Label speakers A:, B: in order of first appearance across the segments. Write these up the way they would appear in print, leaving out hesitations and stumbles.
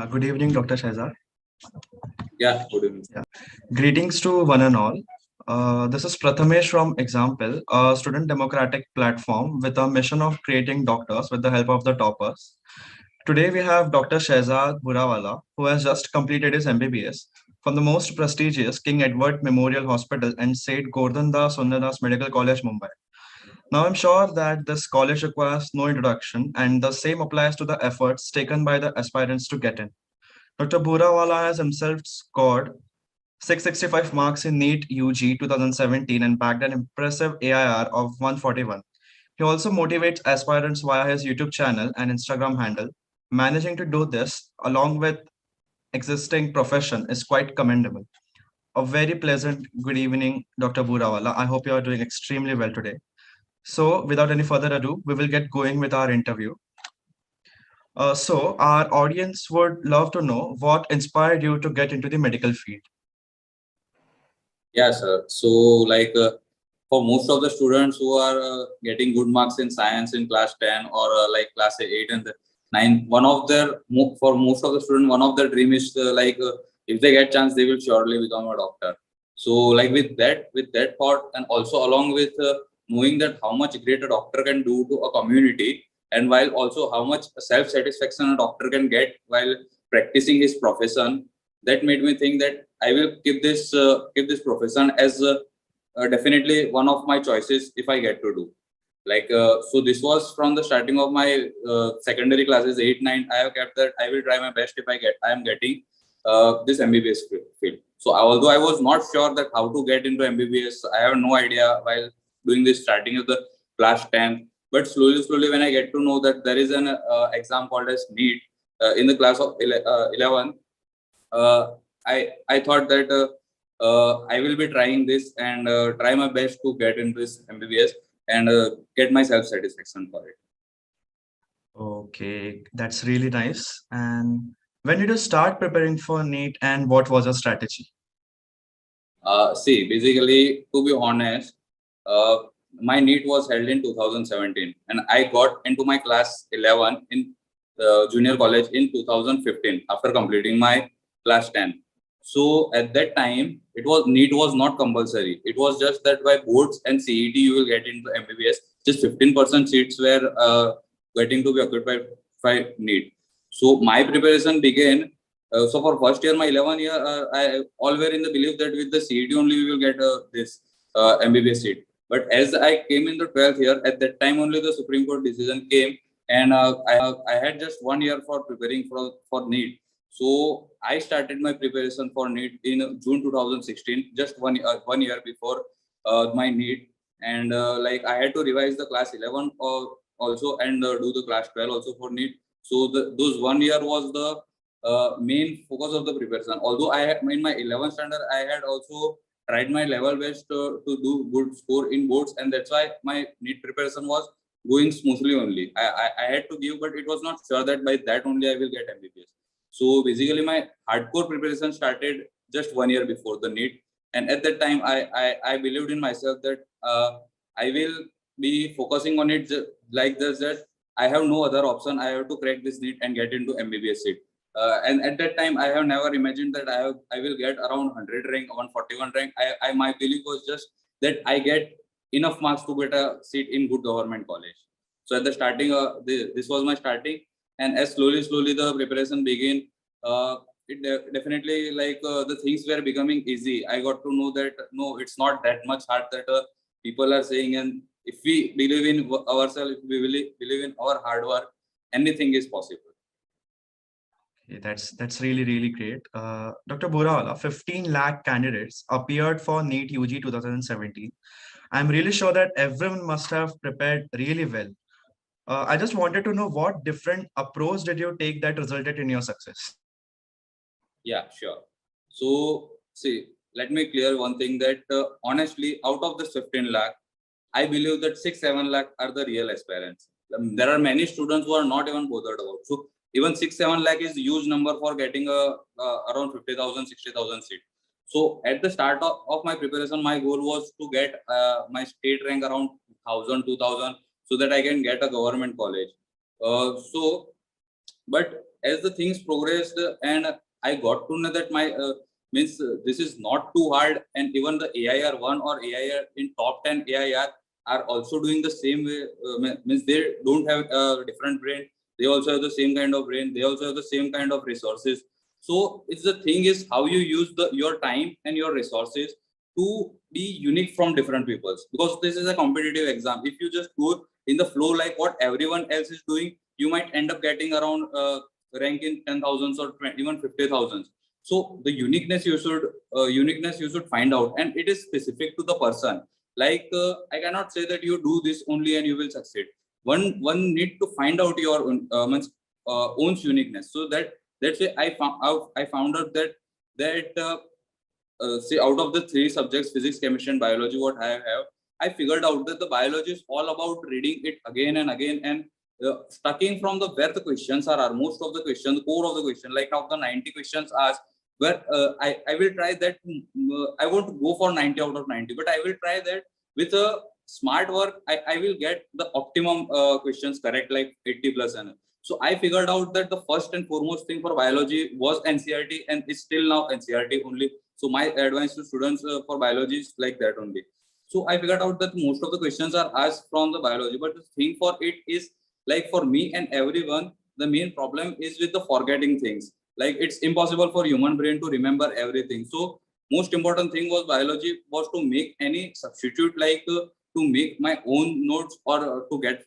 A: Good evening, Dr. Shahzad.
B: Yeah, good evening.
A: Yeah. Greetings to one and all. This is Prathamesh from Example, a student democratic platform with a mission of creating doctors with the help of the toppers. Today we have Dr. Shahzad Burawala, who has just completed his MBBS from the most prestigious King Edward Memorial Hospital and St. Gordandas Sundadas Medical College, Mumbai. Now I'm sure that this college requires no introduction, and the same applies to the efforts taken by the aspirants to get in. Dr. Burawala has himself scored 665 marks in NEET UG 2017 and bagged an impressive AIR of 141. He also motivates aspirants via his YouTube channel and Instagram handle. Managing to do this along with existing profession is quite commendable. A very pleasant good evening, Dr. Burawala. I hope you are doing extremely well today. So, without any further ado, we will get going with our interview. Our audience would love to know what inspired you to get into the medical field.
B: Yeah, sir. So, for most of the students who are getting good marks in science in class 10 or like class 8 and 9, for most of the students, one of their dream is if they get chance, they will surely become a doctor. So, like with that thought, and also along with knowing that how much great a doctor can do to a community, and while also how much self satisfaction a doctor can get while practicing his profession, that made me think that I will keep this profession as definitely one of my choices if I get to do. So this was from the starting of my secondary classes 8 9. I have kept that I will try my best if I am getting this MBBS field. So although I was not sure that how to get into MBBS, I have no idea while doing this starting of the class 10. But slowly when I get to know that there is an exam called as NEET in the class of 11, uh, I thought that I will be trying this and try my best to get into this MBBS and get my self satisfaction for it.
A: Okay, that's really nice. And when did you start preparing for NEET and what was your strategy?
B: See, basically, to be honest, uh, my NEET was held in 2017, and I got into my class 11 in junior college in 2015 after completing my class 10. So at that time, it was NEET was not compulsory. It was just that by boards and CET you will get into MBBS. Just 15% seats were getting to be occupied by NEET. So my preparation began so for first year, my 11 year, I all were in the belief that with the CET only we will get this MBBS seat. But as I came in the 12th year, at that time only the Supreme Court decision came, and I had just 1 year for preparing for NEET. So I started my preparation for NEET in June 2016, just 1 year before my NEET, and like I had to revise the class 11 also and do the class 12 also for NEET. So those 1 year was the main focus of the preparation. Although I had in my 11th standard, I had also tried my level best to do good score in boards, and that's why my NEET preparation was going smoothly only. I had to give, but it was not sure that by that only I will get MBBS. So basically, my hardcore preparation started just 1 year before the NEET, and at that time, I believed in myself that I will be focusing on it like this, that I have no other option. I have to crack this NEET and get into MBBS seat. And at that time, I have never imagined that I will get around 100 rank, 141 rank. My belief was just that I get enough marks to get a seat in good government college. So at the starting, this was my starting, and as slowly the preparation began, definitely the things were becoming easy. I got to know that no, it's not that much hard that people are saying, and if we believe in ourselves, if we believe in our hard work, anything is possible.
A: Okay, that's really great. Dr. Burawala, 15 lakh candidates appeared for NEET UG 2017. I'm really sure that everyone must have prepared really well. I just wanted to know what different approach did you take that resulted in your success?
B: Yeah, sure. So, see, let me clear one thing that honestly, out of this 15 lakh, I believe that 6 7 lakh are the real aspirants. There are many students who are not even bothered about. So, even 6 7 lakh is huge number for getting around 50,000, 60,000 seat. So, at the start of my preparation, my goal was to get my state rank around 1,000, 2,000, so that I can get a government college. So, but as the things progressed and I got to know that my this is not too hard, and even the AIR 1 or AIR in top 10 AIR are also doing the same way. Means they don't have a different brain. They also have the same kind of brain. They also have the same kind of resources. So it's the thing is how you use your time and your resources to be unique from different peoples, because this is a competitive exam. If you just go in the flow like what everyone else is doing, you might end up getting around rank in 10,000s or 20, even 50,000s. So the uniqueness you should find out, and it is specific to the person. Like I cannot say that you do this only and you will succeed. One need to find out your own uniqueness. So that's why I found out that see, out of the three subjects, physics, chemistry, and biology, what I figured out that the biology is all about reading it again and again and stucking from the where the questions are most of the questions, the core of the question, like of the 90 questions asked, where I will try that. I won't go for 90 out of 90, but I will try that with a smart work. I will get the optimum questions correct, like 80 plus. And so I figured out that the first and foremost thing for biology was NCRT, and it's still now NCRT only. So my advice to students for biology is like that only. So I figured out that most of the questions are asked from the biology, but the thing for it is, like for me and everyone, the main problem is with the forgetting things. Like it's impossible for human brain to remember everything. So most important thing was biology was to make any substitute, like to make my own notes or to get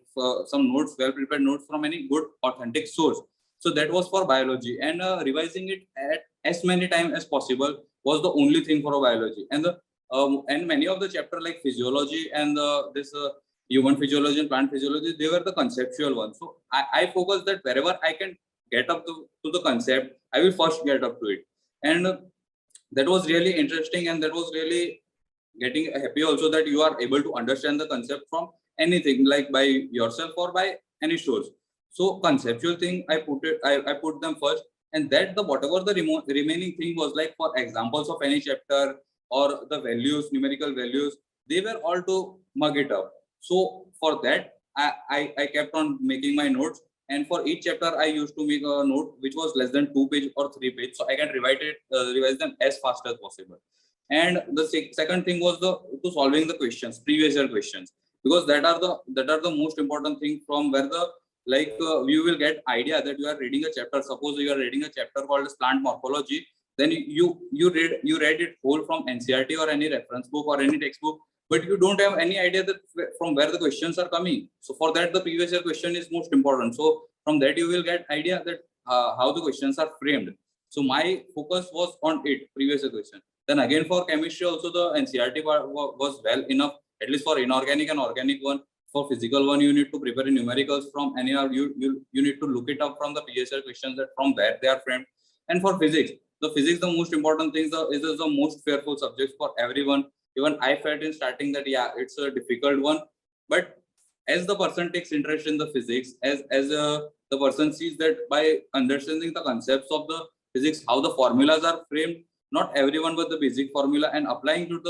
B: some notes, well prepared notes from any good authentic source. So that was for biology, and revising it at as many times as possible was the only thing for biology. And many of the chapter like physiology and this human physiology and plant physiology, they were the conceptual ones. So I focus that wherever I can get up to the concept, I will first get up to it. And that was really interesting, and that was really getting happy also that you are able to understand the concept from anything, like by yourself or by any source. So conceptual thing, I put them first, and that the whatever the remaining thing was, like for examples of any chapter or the values, numerical values, they were all to mug it up. So for that, I kept on making my notes, and for each chapter I used to make a note which was less than 2 page or 3 page, so I can revise them as fast as possible. And the second thing was the to solving the questions, previous year questions, because that are the most important thing, from where the like you will get idea that you are reading a chapter. Suppose you are reading a chapter called as plant morphology, then you read it whole from NCRT or any reference book or any textbook, but you don't have any idea that from where the questions are coming. So for that, the previous year question is most important. So from that you will get idea that how the questions are framed. So my focus was on it, previous year question. Then again for chemistry also the NCRT was well enough, at least for inorganic and organic one. For physical one, you need to prepare numericals from anywhere. You need to look it up from the PSL questions, that from where they are framed. And for physics, the most important thing is the most fearful subject for everyone. Even I felt in starting that yeah, it's a difficult one, but as the person takes interest in the physics, as the person sees that by understanding the concepts of the physics, how the formulas are framed, not everyone but the basic formula, and applying to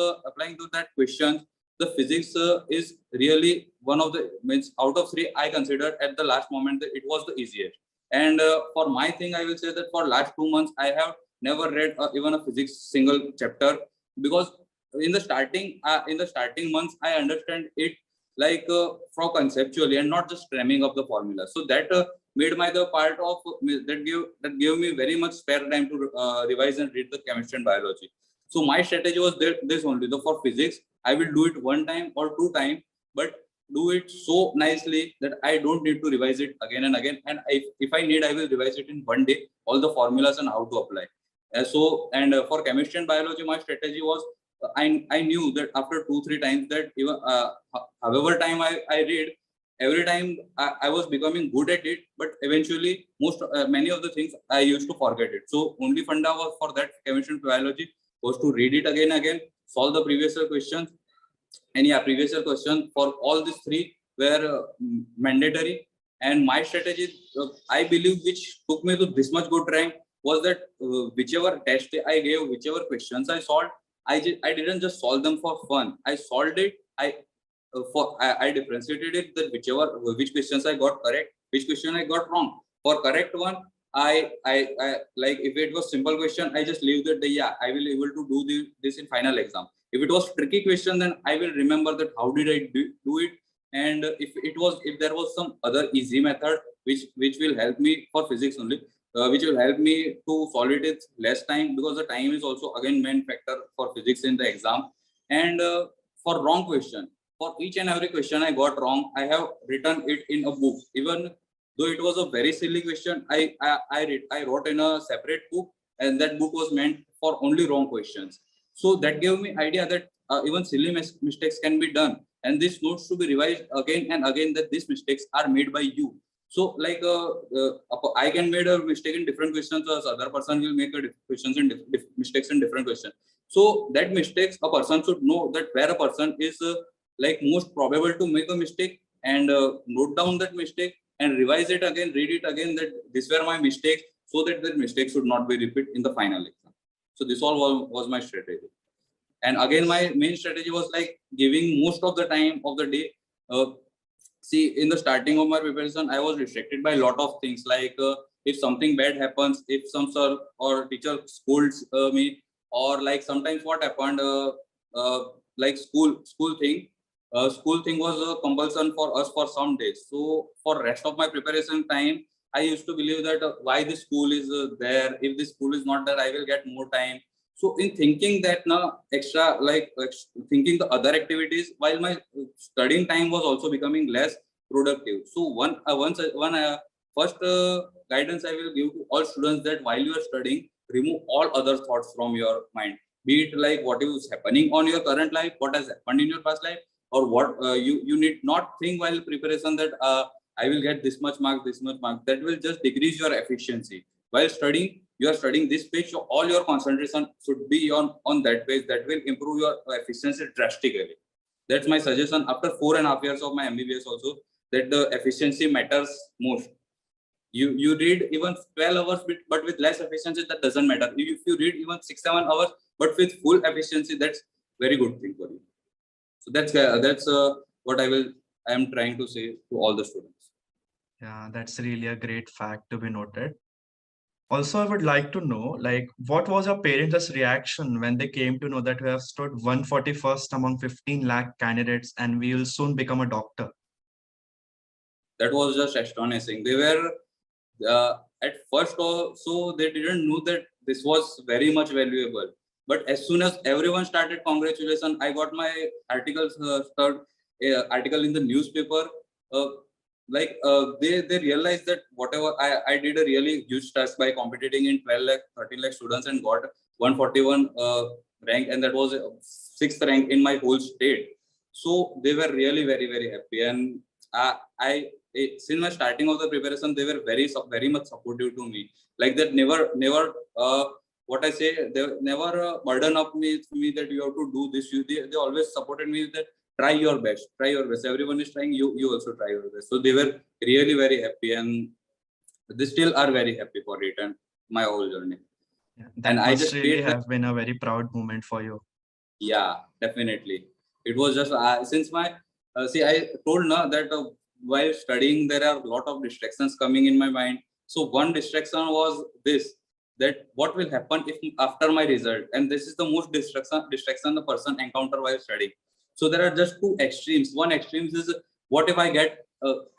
B: that question, the physics is really one of the means out of three I considered at the last moment that it was the easiest. And for my thing, I will say that for last 2 months I have never read even a physics single chapter, because in the starting months I understand it like from conceptually and not just cramming up the formula. So that made my the part of that gave me very much spare time to revise and read the chemistry and biology. So my strategy was this only: the for physics I will do it one time or two time, but do it so nicely that I don't need to revise it again and again. And if I need, I will revise it in one day, all the formulas and how to apply. For chemistry and biology, my strategy was I knew that after 2-3 times that even however time I read, every time I was becoming good at it, but eventually many of the things I used to forget it. So only funda was for that chemistry and biology was to read it again, solve the previous year questions. And yeah, previous year question for all these three were mandatory. And my strategy, I believe, which took me to this much good rank, was that whichever test I gave, whichever questions I solved, I didn't just solve them for fun. I solved it. I differentiated it that which questions I got correct, which question I got wrong. For correct one, I like if it was simple question, I just leave that yeah, I will able to do this in final exam. If it was tricky question, then I will remember that how did I do it, and if there was some other easy method which will help me for physics only, which will help me to solve it in less time, because the time is also again main factor for physics in the exam. And for wrong question, for each and every question I got wrong, I have written it in a book. Even though it was a very silly question, I wrote in a separate book, and that book was meant for only wrong questions. So that gave me idea that even silly mistakes can be done, and this notes to be revised again and again, that these mistakes are made by you. So like I can make a mistake in different questions, or other person will make a questions in mistakes in different questions. So that mistakes, a person should know that where a person is like most probable to make a mistake, and note down that mistake and revise it again, read it again, that these were my mistakes, so that the mistakes should not be repeated in the final exam. So this all was my strategy. And again, my main strategy was like giving most of the time of the day. Uh, See, in the starting of my preparation, I was restricted by a lot of things. Like if something bad happens, if some sir or teacher scolds me, or like sometimes what happened, like school thing was a compulsion for us for some days. So for rest of my preparation time, I used to believe that why this school is there. If this school is not there, I will get more time. So in thinking that now extra, like thinking the other activities, while my studying time was also becoming less productive. So one first guidance I will give to all students, that while you are studying, remove all other thoughts from your mind. Be it like what is happening on your current life, what has happened in your past life, or what you need not think while preparation that I will get this much mark, this much mark. That will just decrease your efficiency. While studying, you are studying this page, so all your concentration should be on that page. That will improve your efficiency drastically. That's my suggestion after 4.5 years of my MBBS also, that the efficiency matters most. You read even 12 hours but with less efficiency, that doesn't matter. If you read even 6-7 hours but with full efficiency, that's very good thing for you. So that's what I am trying to say to all the students.
A: Yeah, that's really a great fact to be noted. Also, I would like to know, like, what was your parents' reaction when they came to know that you have stood 141st among 15 lakh candidates and we will soon become a doctor?
B: That was just astonishing. They were at first also they didn't know that this was very much valuable. But as soon as everyone started congratulations, I got my article in the newspaper. Uh, they realized that whatever I did a really huge task by competing in 12 lakh, 13 lakh students and got 141 rank, and that was sixth rank in my whole state. So they were really very happy, and since my starting of the preparation, they were very much supportive to me. Like that, never what I say, they never burden up me that you have to do this. They always supported me that try your best, try your best. Everyone is trying, you also try your best. So they were really very happy, and they still are very happy for it and my whole journey.
A: Yeah,
B: And
A: that
B: I
A: must
B: just
A: really
B: prayed that
A: have been a very proud moment for you.
B: yeah, definitely. It was just since my see, I told now that while studying, there are a lot of distractions coming in my mind. So one distraction was this: that what will happen if after my result, and this is the most distraction the person encounter while studying. So there are just two extremes. One extreme is what if I get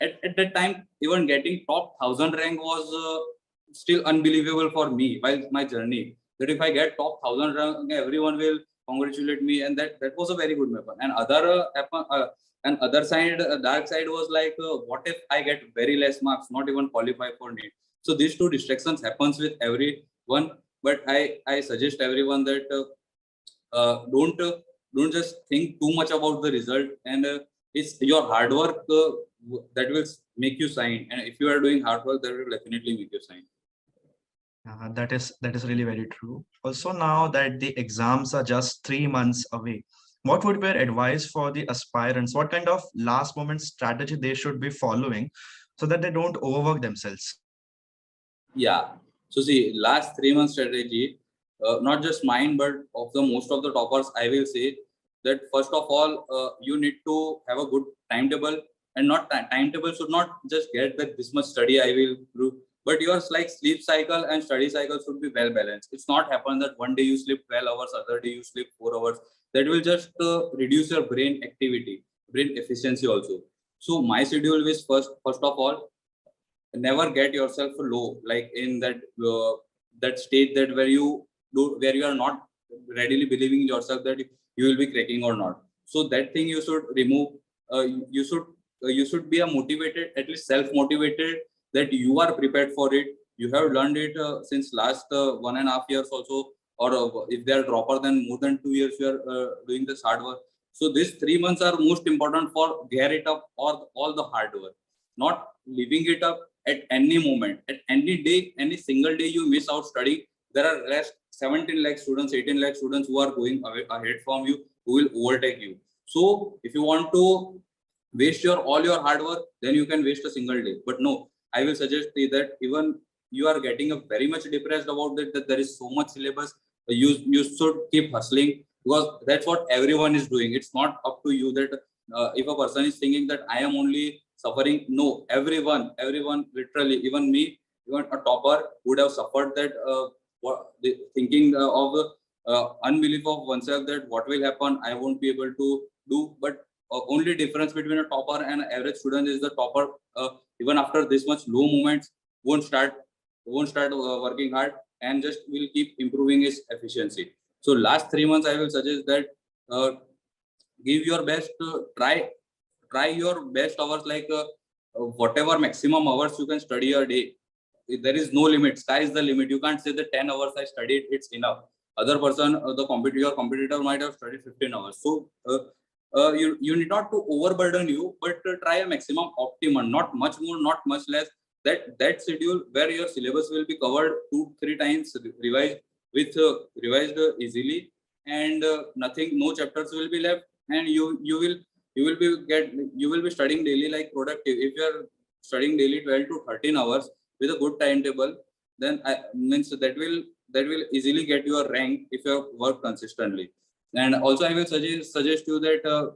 B: at that time, even getting top 1,000 rank was still unbelievable for me while my journey. That if I get top 1,000 rank, everyone will congratulate me, and that was a very good weapon. And other side, dark side was like what if I get very less marks, not even qualify for NEET. So these two distractions happens with everyone, but I suggest everyone that don't just think too much about the result, and it's your hard work that will make you shine, and if you are doing hard work, that will definitely make you shine.
A: That is really very true. Also, now that the exams are just 3 months away, what would be your advice for the aspirants? What kind of last moment strategy they should be following so that they don't overwork themselves?
B: Yeah. So see, last 3 months strategy, not just mine, but of the most of the toppers, I will say that first of all, you need to have a good timetable, and not timetable should not just get that this much study I will do. but your like sleep cycle and study cycle should be well balanced. It's not happen that one day you sleep 12 hours, other day you sleep 4 hours. That will just reduce your brain activity, brain efficiency also. So my schedule is first of all, never get yourself low, like in that stage that where you are not readily believing in yourself that you will be cracking or not. So that thing you should remove. You should you should be a motivated, at least self motivated, that you are prepared for it. You have learned it since last 1.5 years also, or if they are dropper, then more than 2 years you are doing this hard work. So these 3 months are most important for gear it up or all the hard work, not leaving it up at any moment, at any day, any single day you miss out studying. There are less 17 lakh students, 18 lakh students who are going ahead from you, who will overtake you. So if you want to waste your all your hard work, then you can waste a single day. But no, I will suggest you that even you are getting a very much depressed about it, that there is so much syllabus, you should keep hustling, because that's what everyone is doing. It's not up to you that if a person is thinking that I am only suffering. No, everyone literally, even me, even a topper would have suffered that what the thinking of unbelief of oneself, that what will happen, I won't be able to do. But only difference between a topper and an average student is the topper, even after this much low moments, won't start working hard, and just will keep improving his efficiency. So last 3 months I will suggest that uh, give your best, try your best hours, like whatever maximum hours you can study a day. There is no limit, sky is the limit. You can't say that 10 hours I studied, it's enough. Other person, your competitor might have studied 15 hours. So you need not to overburden you, but try a maximum optimum, not much more, not much less. That schedule where your syllabus will be covered 2-3 times, revised with revised easily, and nothing, no chapters will be left, and you will be you will be studying daily like productive. If you are studying daily 12 to 13 hours with a good timetable, then I means that will easily get your rank if you work consistently. And also I will suggest you that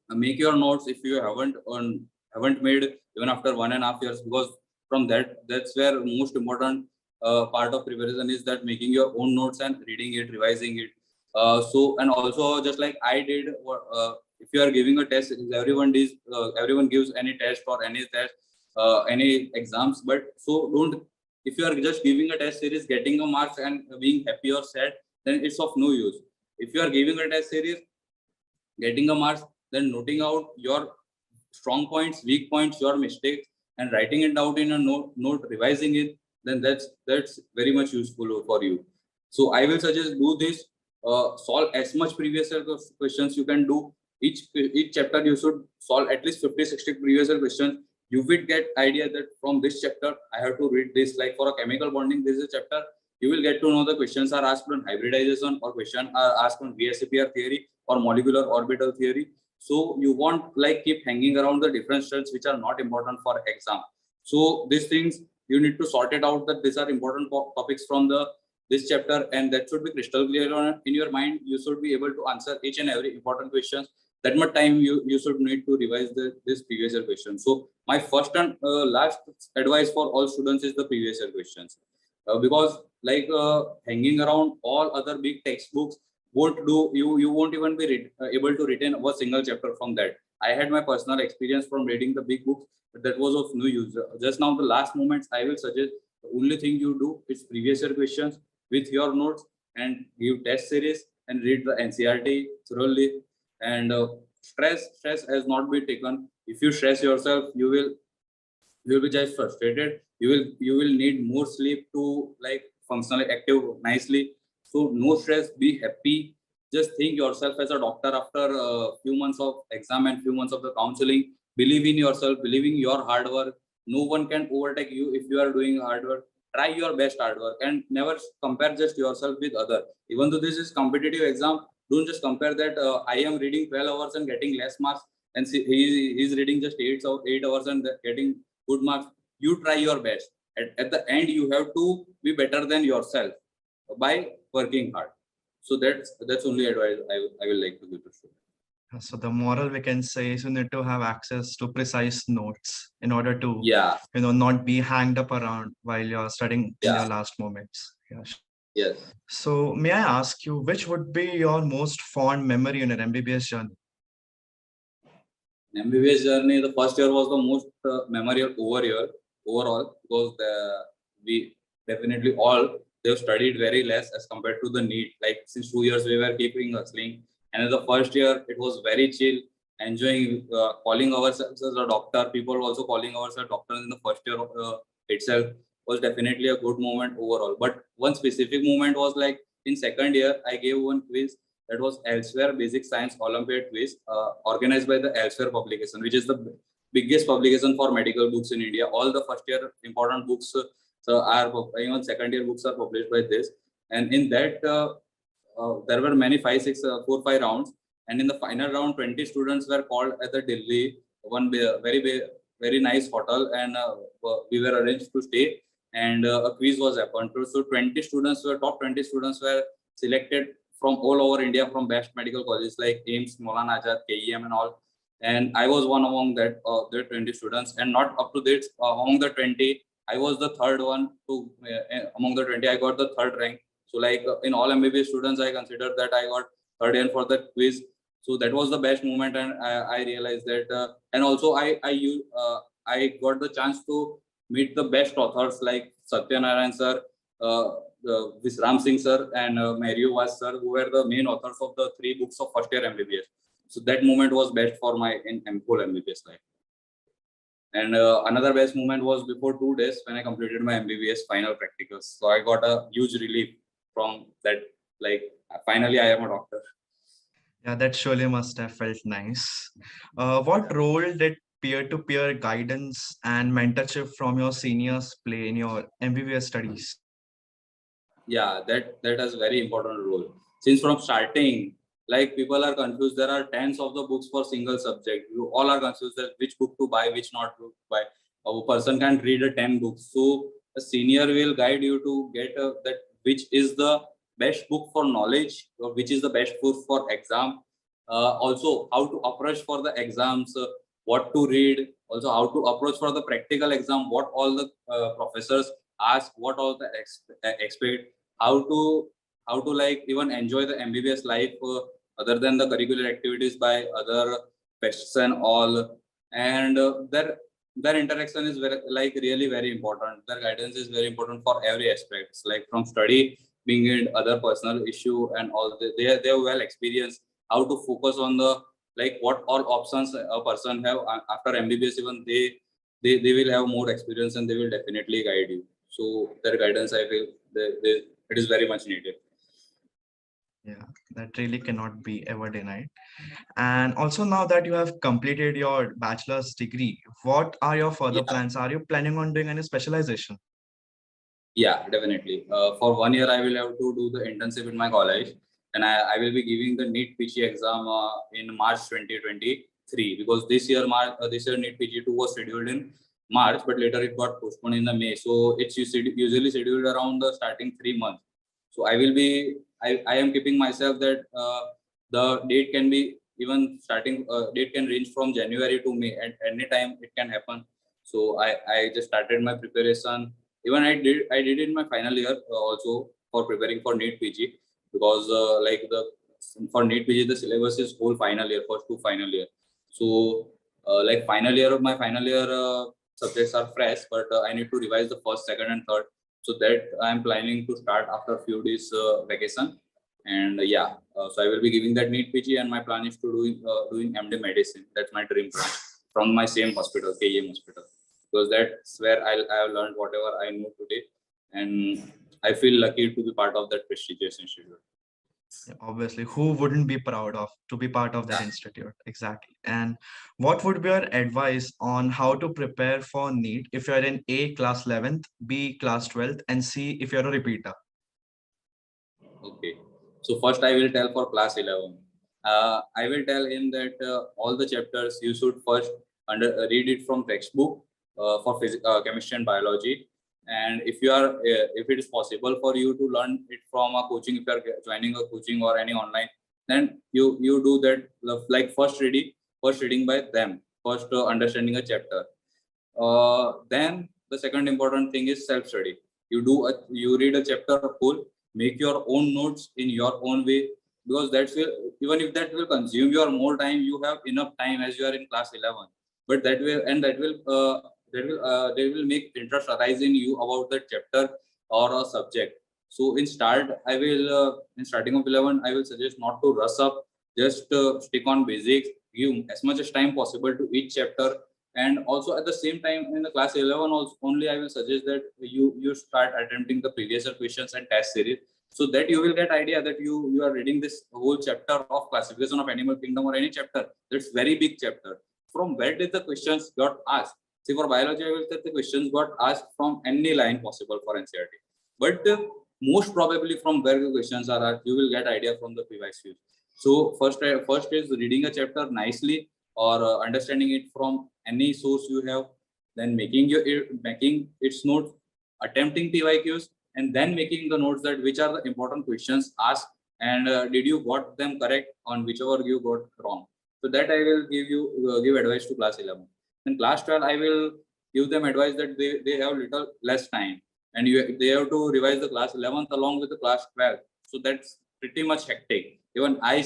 B: make your notes if you haven't made, even after 1.5 years, because from that's where most important part of preparation is, that making your own notes and reading it, revising it. So, and also just like I did, if you are giving a test, everyone gives any test or any test, any exams. But so don't, if you are just giving a test series, getting a marks and being happy or sad, then it's of no use. If you are giving a test series, getting a marks, then noting out your strong points, weak points, your mistakes, and writing it out in a note, revising it, then that's very much useful for you. So I will suggest do this. Solve as much previous year questions you can do. Each chapter you should solve at least 50-60 previous year questions. You will get idea that from this chapter I have to read this. Like for a chemical bonding, this is a chapter. You will get to know the questions are asked on hybridization, or question are asked on VSEPR theory or molecular orbital theory. So you won't like keep hanging around the different stuff which are not important for exam. So these things you need to sort it out, that these are important topics from the this chapter, and that should be crystal clear in your mind. You should be able to answer each and every important questions. That much time you should need to revise this previous year question. So my first and last advice for all students is the previous year questions, because like hanging around all other big textbooks won't do. You won't even be able to retain a single chapter from that. I had my personal experience from reading the big books, but that was of no use. Just now the last moments I will suggest, the only thing you do is previous year questions with your notes, and give test series and read the NCRT thoroughly. And stress has not been taken. If you stress yourself, you will be just frustrated. You will need more sleep to like functionally active nicely. So no stress, be happy. Just think yourself as a doctor after a few months of exam and few months of the counseling. Believe in yourself, believe in your hard work. No one can overtake you if you are doing hard work. Try your best hard work, and never compare just yourself with other. Even though this is competitive exam, don't just compare that I am reading 12 hours and getting less marks, and see, he's reading just 8 hours and getting good marks. You try your best. At the end you have to be better than yourself by working hard. So that's only advice I will like to give to students.
A: So the moral we can say is you need to have access to precise notes in order to,
B: Yeah,
A: not be hanged up around while you're studying in
B: yeah,
A: your last moments. Yeah.
B: yes.
A: So may I ask you, which would be your most fond memory in your MBBS journey?
B: MBBS journey, the first year was the most memorable overall because we definitely all they've studied very less as compared to the NEET. Like since 2 years we were keeping hustling, and in the first year it was very chill, enjoying calling ourselves as a doctor. People also calling ourselves doctors in the first year itself was definitely a good moment overall. But one specific moment was like in second year I gave one quiz that was Elsewhere Basic Science Olympiad quiz, organized by the Elsewhere publication, which is the biggest publication for medical books in India. All the first year important books are even second year books are published by this, and in that there were many four, 5 rounds, and in the final round, 20 students were called at the Delhi very nice hotel, and we were arranged to stay, and a quiz was happened. So 20 students were top 20 students were selected from all over India from best medical colleges like AIMS, Maulana Azad, KEM, and all. And I was one among the 20 students, and not up to this among the 20. I was the third one to among the 20. I got the third rank. So like in all MBBS students, I consider that I got third rank for the quiz. So that was the best moment, and I realized that. And also I got the chance to meet the best authors like Satyanarayan sir, this Ram Singh sir, and Mario Vas sir, who were the main authors of the 3 books of first year MBBS. So that moment was best for my whole MBBS life. And another best moment was before 2 days when I completed my MBBS final practicals. So I got a huge relief from that. Like finally, I am a doctor.
A: Yeah, that surely must have felt nice. What role did peer-to-peer guidance and mentorship from your seniors play in your MBBS studies?
B: Yeah, that has very important role. Since from starting, like people are confused, there are tens of the books for single subject. You all are confused that which book to buy, which not to buy. A person can't read a 10 books, so a senior will guide you to get that which is the best book for knowledge, or which is the best book for exam. Also, how to approach for the exams, what to read. Also, how to approach for the practical exam. What all the professors ask, what all the expect, how to like even enjoy the MBBS life other than the curricular activities by other pests and all, and their interaction is very like really very important. Their guidance is very important for every aspects, like from study, being in other personal issue and all. They are well experienced how to focus on the like what all options a person have after MBBS. Even they will have more experience and they will definitely guide you. So their guidance, I feel, it is very much needed.
A: Yeah, that really cannot be ever denied. And also, now that you have completed your bachelor's degree, what are your further
B: Yeah,
A: plans? Are you planning on doing any specialization?
B: yeah, definitely. For 1 year, I will have to do the internship in my college, and I will be giving the NEET PG exam in March 2023, because this year NEET PG 2 was scheduled in March, but later it got postponed in the May. So it's usually scheduled around the starting 3 months. So I am keeping myself that the date can be even starting date can range from January to May. At any time it can happen. So I just started my preparation. Even I did in my final year also for preparing for NEET PG, because like the for NEET PG the syllabus is whole final year, first to final year. So like final year of my final year subjects are fresh, but I need to revise the first, second, and third. So that I'm planning to start after a few days vacation. And yeah, so I will be giving that NEET PG, and my plan is to doing MD medicine. That's my dream plan from my same hospital, KEM hospital, because that's where I have learned whatever I know today, and I feel lucky to be part of that prestigious institute.
A: Yeah, obviously, who wouldn't be proud of to be part of that institute? Exactly. And what would be your advice on how to prepare for NEET if you're in A class 11th, B class 12th, and C if you're a repeater?
B: Okay. So first I will tell for class 11. I will tell him that all the chapters you should first read it from textbook for chemistry and biology. And if it is possible for you to learn it from a coaching, if you are joining a coaching or any online, then you do that, like first reading by them, first understanding a chapter. Then the second important thing is self study. You read a chapter full, make your own notes in your own way, because that's will, even if that will consume your more time, you have enough time as you are in class 11. But that will make interest arise in you about the chapter or a subject. So in starting of 11, I will suggest not to rush up, just stick on basics, give as much as time possible to each chapter. And also at the same time in the class 11 also only, I will suggest that you start attempting the previous year questions and test series, so that you will get idea that you are reading this whole chapter of classification of animal kingdom, or any chapter that's very big chapter. From where did the questions got asked? See, for biology, I will say the questions got asked from any line possible for NCERT, but most probably from where the questions are asked, you will get idea from the previous years. So first is reading a chapter nicely, or understanding it from any source you have, then making its notes, attempting PYQs, and then making the notes that which are the important questions asked, and did you got them correct on whichever you got wrong. So that I will give advice to class 11. In class 12, I will give them advice that they have little less time, and they have to revise the class 11th along with the class 12. So that's pretty much hectic. Even I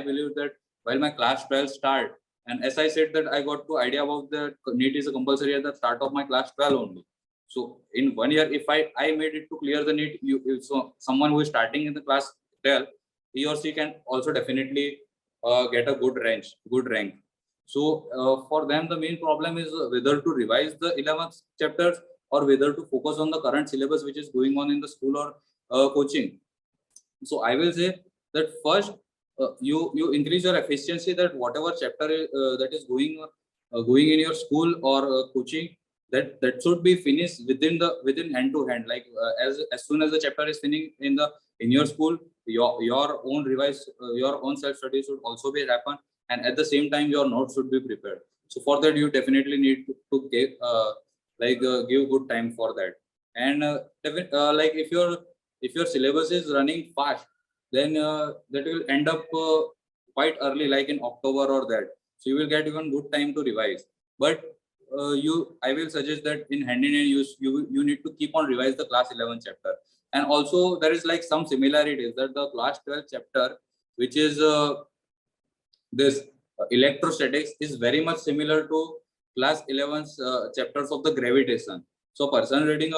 B: believe that while my class 12 start, and as I said that I got to idea about the NEET is a compulsory at the start of my class 12 only. So in 1 year, if I made it to clear the NEET, so someone who is starting in the class 12, he or she can also definitely get a good rank. So for them, the main problem is whether to revise the 11th chapters, or whether to focus on the current syllabus which is going on in the school or coaching. So I will say that first, you increase your efficiency, that whatever chapter that is going in your school or coaching, that should be finished within hand to hand. Like as soon as the chapter is finished in your school, your own revise, your own self study should also be happen, and at the same time your notes should be prepared. So for that, you definitely need to give good time for that. And like if your syllabus is running fast, then that will end up quite early, like in October or that. So you will get even good time to revise. But I will suggest that in hand you need to keep on revise the class 11 chapter. And also there is like some similarities, that the class 12 chapter, which is this electrostatics, is very much similar to class 11's chapters of the gravitation. So person reading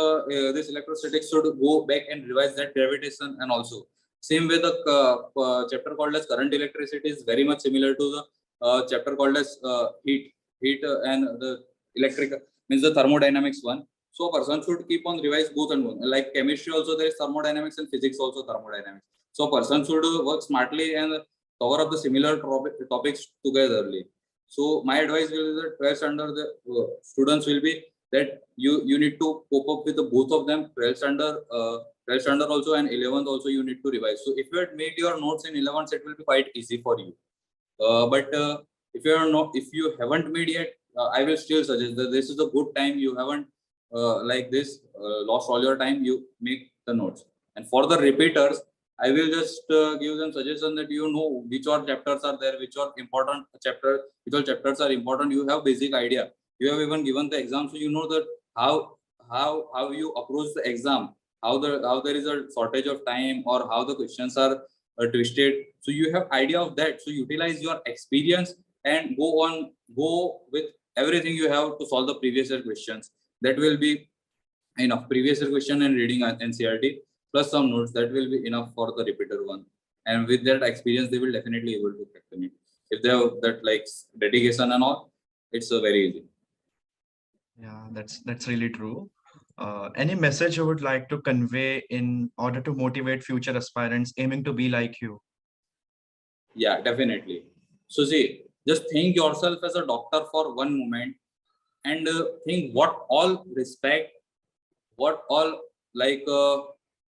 B: this electrostatics should go back and revise that gravitation. And also same way the chapter called as current electricity is very much similar to the chapter called as heat and the electric, means the thermodynamics one. So person should keep on revise both and one. Like chemistry also there is thermodynamics, and physics also thermodynamics. So person should work smartly and cover up the similar topics togetherly. So my advice will be that 12th standard the students will be that you need to cope up with the both of them. 12th standard also and 11th also you need to revise. So if you had made your notes in 11th, it will be quite easy for you. But if you haven't made yet, I will still suggest that this is a good time. You haven't lost all your time. You make the notes. And for the repeaters, I will just give them suggestion that which all chapters are there, which all important chapters, which all chapters are important. You have basic idea. You have even given the exam, so you know that how you approach the exam, how there is a shortage of time, or how the questions are twisted. So you have idea of that. So utilize your experience and go with everything you have to solve the previous year questions. That will be enough. Previous year question and reading NCERT plus some notes, that will be enough for the repeater one. And with that experience, they will definitely able to crack the NEET. If they have that like dedication and all, it's very easy.
A: Yeah, that's really true. Any message you would like to convey in order to motivate future aspirants aiming to be like you?
B: Yeah, definitely. So see, just think yourself as a doctor for one moment, and think what all like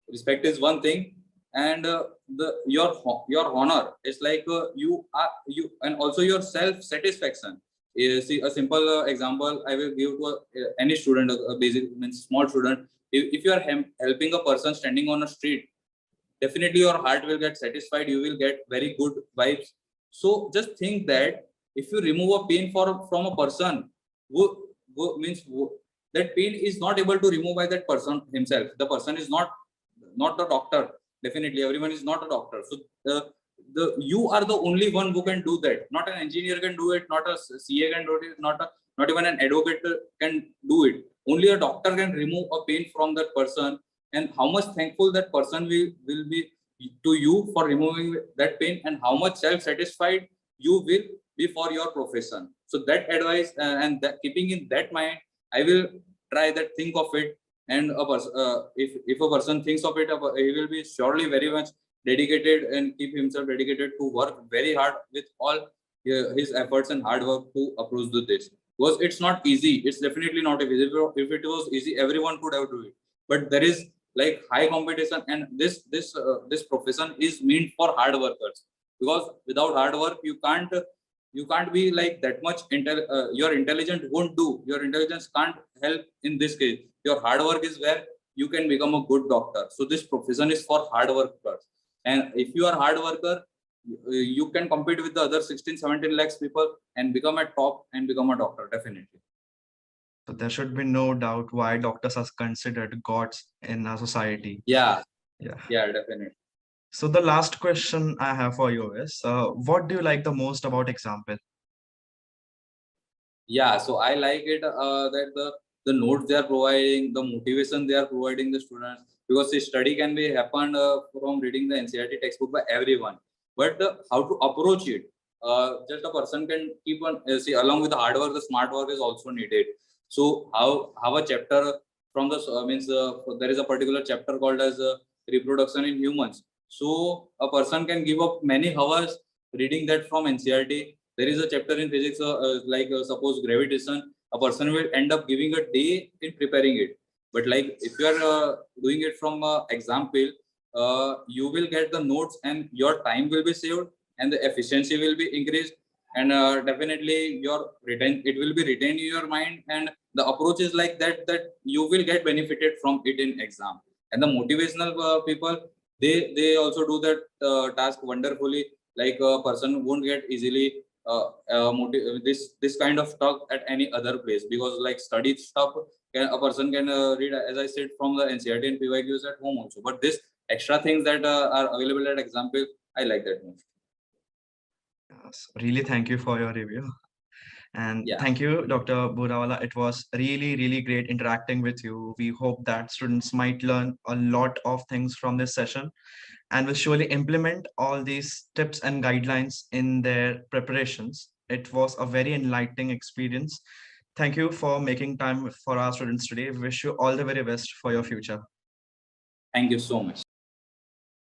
B: respect is one thing, and your honor is like you, and also your self satisfaction. See, a simple example I will give to any student, a basic means small student. If you are helping a person standing on a street, definitely your heart will get satisfied. You will get very good vibes. So just think that if you remove a pain from a person who that pain is not able to remove by that person himself. The person is not the doctor. Definitely everyone is not a doctor. So you are the only one who can do that. Not an engineer can do it, not a CA can do it, not even an advocate can do it. Only a doctor can remove a pain from that person. And how much thankful that person will be to you for removing that pain, and how much self-satisfied you will be for your profession. So that advice, and that, keeping in that mind, I will try that, think of it. And a person, if a person thinks of it, he will be surely very much dedicated and keep himself dedicated to work very hard with all his efforts and hard work to approach to this. Because it's not easy. It's definitely not easy. If it was easy, everyone could have do it. But there is like high competition, and this profession is meant for hard workers. Because without hard work, you can't be like that much your intelligence won't do. Your intelligence can't help in this case. Your hard work is where you can become a good doctor. So this profession is for hard workers. And if you are hard worker, you can compete with the other 16-17 lakhs people and become a top and become a doctor, definitely.
A: So there should be no doubt why doctors are considered gods in our society.
B: Yeah,
A: Yeah.
B: yeah, definitely.
A: So the last question I have for you is, what do you like the most about example?
B: Yeah, so I like it that the notes they are providing, the motivation they are providing the students. Because the study can be happen from reading the NCERT textbook by everyone, but how to approach it, just a person can keep on see, along with the hard work, the smart work is also needed. So how a chapter from the means there is a particular chapter called as reproduction in humans. So a person can give up many hours reading that from NCERT. There is a chapter in physics like suppose gravitation, a person will end up giving a day in preparing it. But like if you are doing it from example, you will get the notes and your time will be saved and the efficiency will be increased. And definitely your retain, it will be retained in your mind. And the approach is like that, that you will get benefited from it in exam. And the motivational people, they also do that task wonderfully. Like a person won't get easily this kind of talk at any other place. Because like study stuff, a person can read, as I said, from the NCERT and PYQs at home also. But this extra things that are available at example, I like that most.
A: Yes, really, thank you for your review. And
B: Yeah,
A: thank you, Dr. Burawala. It was really, really great interacting with you. We hope that students might learn a lot of things from this session and will surely implement all these tips and guidelines in their preparations. It was a very enlightening experience. Thank you for making time for our students today. We wish you all the very best for your future.
B: thank you so much.